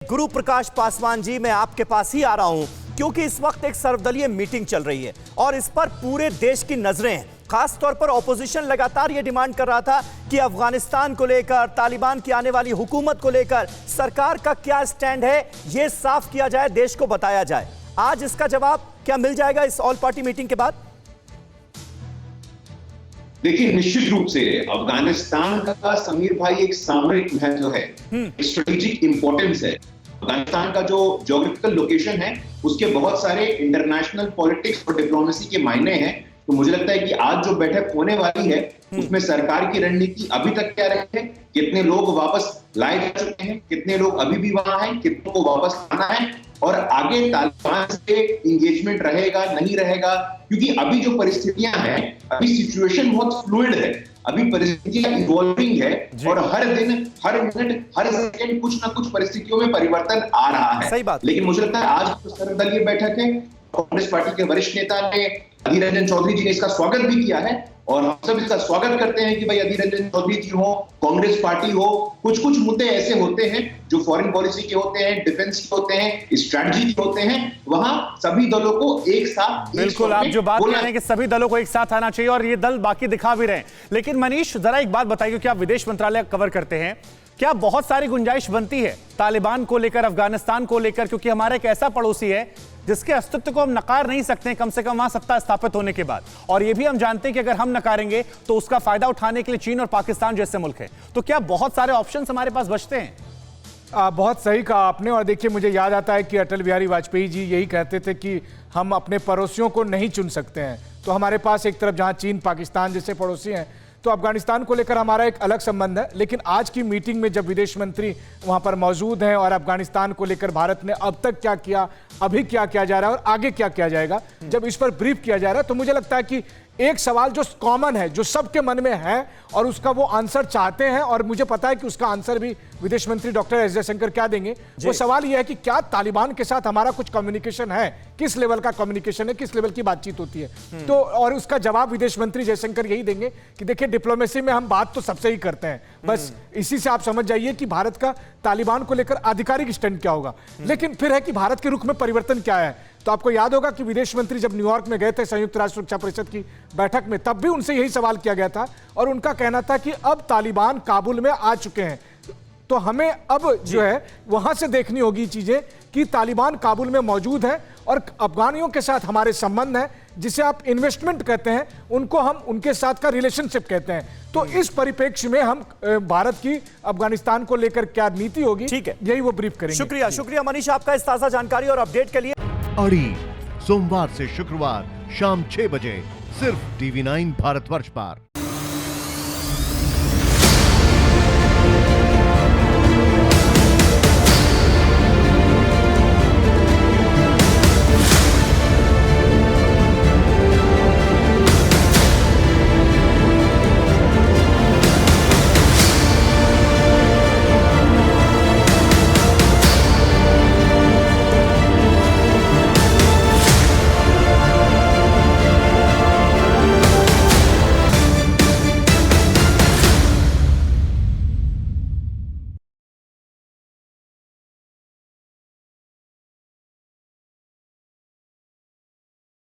गुरु प्रकाश पासवान जी, मैं आपके पास ही आ रहा हूं क्योंकि इस वक्त एक सर्वदलीय मीटिंग चल रही है और इस पर पूरे देश की नजरें हैं। खास तौर पर ऑपोजिशन लगातार यह डिमांड कर रहा था कि अफगानिस्तान को लेकर, तालिबान की आने वाली हुकूमत को लेकर सरकार का क्या स्टैंड है, यह साफ किया जाए, देश को बताया जाए। आज इसका जवाब क्या मिल जाएगा इस ऑल पार्टी मीटिंग के बाद? देखिए, निश्चित रूप से अफगानिस्तान का समीर भाई एक सामरिक महत्व है, स्ट्रेटेजिक इंपॉर्टेंस है। अफगानिस्तान का जो ज्योग्राफिकल लोकेशन है उसके बहुत सारे इंटरनेशनल पॉलिटिक्स और डिप्लोमेसी के मायने हैं। तो मुझे लगता है कि आज जो बैठक होने वाली है उसमें सरकार की रणनीति अभी तक क्या रही है, कितने लोग वापस लाए जा चुके हैं, कितने लोग अभी भी वहां हैं, कितनों को वापस आना है और आगे तालिबान से इंगेजमेंट रहेगा नहीं रहेगा। क्योंकि अभी जो परिस्थितियां हैं, अभी सिचुएशन बहुत फ्लूइड है, अभी परिस्थितियां इवॉल्विंग है और हर दिन, हर मिनट, हर सेकंड कुछ ना कुछ परिस्थितियों में परिवर्तन आ रहा है। सही बात। लेकिन मुझे लगता है आज जो सर्वदलीय बैठक है, कांग्रेस पार्टी के वरिष्ठ नेता ने, अधीर रंजन चौधरी जी ने इसका स्वागत भी किया है और हम सब इसका स्वागत करते हैं कि भाई अधीर रंजन चौधरी जी हो, कांग्रेस पार्टी हो, कुछ कुछ मुद्दे ऐसे होते हैं जो फॉरेन पॉलिसी के होते हैं, डिफेंस के होते हैं, स्ट्रैटेजी के होते हैं, वहां सभी दलों को एक साथ, बिल्कुल आप जो बात कर रहे हैं कि सभी दलों को एक साथ आना चाहिए और ये दल बाकी दिखा भी रहे हैं। लेकिन मनीष, जरा एक बात बताइए, क्योंकि आप विदेश मंत्रालय कवर करते हैं, क्या बहुत सारी गुंजाइश बनती है तालिबान को लेकर, अफगानिस्तान को लेकर, क्योंकि हमारा एक ऐसा पड़ोसी है जिसके अस्तित्व को हम नकार नहीं सकते, कम से कम वहां सत्ता स्थापित होने के बाद, और यह भी हम जानते हैं कि अगर हम नकारेंगे तो उसका फायदा उठाने के लिए चीन और पाकिस्तान जैसे मुल्क हैं। तो क्या बहुत सारे ऑप्शंस हमारे पास बचते हैं? बहुत सही कहा आपने। और देखिए, मुझे याद आता है कि अटल बिहारी वाजपेयी जी यही कहते थे कि हम अपने पड़ोसियों को नहीं चुन सकते हैं। तो हमारे पास एक तरफ जहां चीन, पाकिस्तान जैसे पड़ोसी हैं, तो अफगानिस्तान को लेकर हमारा एक अलग संबंध है। लेकिन आज की मीटिंग में जब विदेश मंत्री वहां पर मौजूद हैं और अफगानिस्तान को लेकर भारत ने अब तक क्या किया, अभी क्या किया जा रहा है और आगे क्या किया जाएगा, जब इस पर ब्रीफ किया जा रहा है, तो मुझे लगता है कि एक सवाल जो कॉमन है, जो सबके मन में है और उसका वो आंसर चाहते हैं, और मुझे पता है कि उसका आंसर भी विदेश मंत्री डॉक्टर एस जयशंकर क्या देंगे। वो सवाल यह है कि क्या तालिबान के साथ हमारा कुछ कम्युनिकेशन है, किस लेवल का कम्युनिकेशन है, किस लेवल की बातचीत होती है। तो और उसका जवाब विदेश मंत्री जयशंकर यही देंगे कि देखिए, डिप्लोमेसी में हम बात तो सबसे ही करते हैं, बस इसी से आप समझ जाइए कि भारत का तालिबान को लेकर आधिकारिक स्टैंड क्या होगा। लेकिन फिर है कि भारत के रुख में परिवर्तन क्या है। तो आपको याद होगा कि विदेश मंत्री जब न्यूयॉर्क में गए थे संयुक्त राष्ट्र सुरक्षा परिषद की बैठक में, तब भी उनसे यही सवाल किया गया था और उनका कहना था कि अब तालिबान काबुल में आ चुके हैं, तो हमें अब जो है वहां से देखनी होगी चीजें कि तालिबान काबुल में मौजूद है और अफगानियों के साथ हमारे संबंध है, जिसे आप इन्वेस्टमेंट कहते हैं, उनको हम उनके साथ का रिलेशनशिप कहते हैं। तो इस परिप्रेक्ष्य में हम भारत की अफगानिस्तान को लेकर क्या नीति होगी, ठीक है, यही वो ब्रीफ करेंगे। शुक्रिया, शुक्रिया मनीष आपका इस ताजा जानकारी और अपडेट के लिए। अड़ी सोमवार से शुक्रवार शाम 6 बजे सिर्फ TV9 भारतवर्ष पर।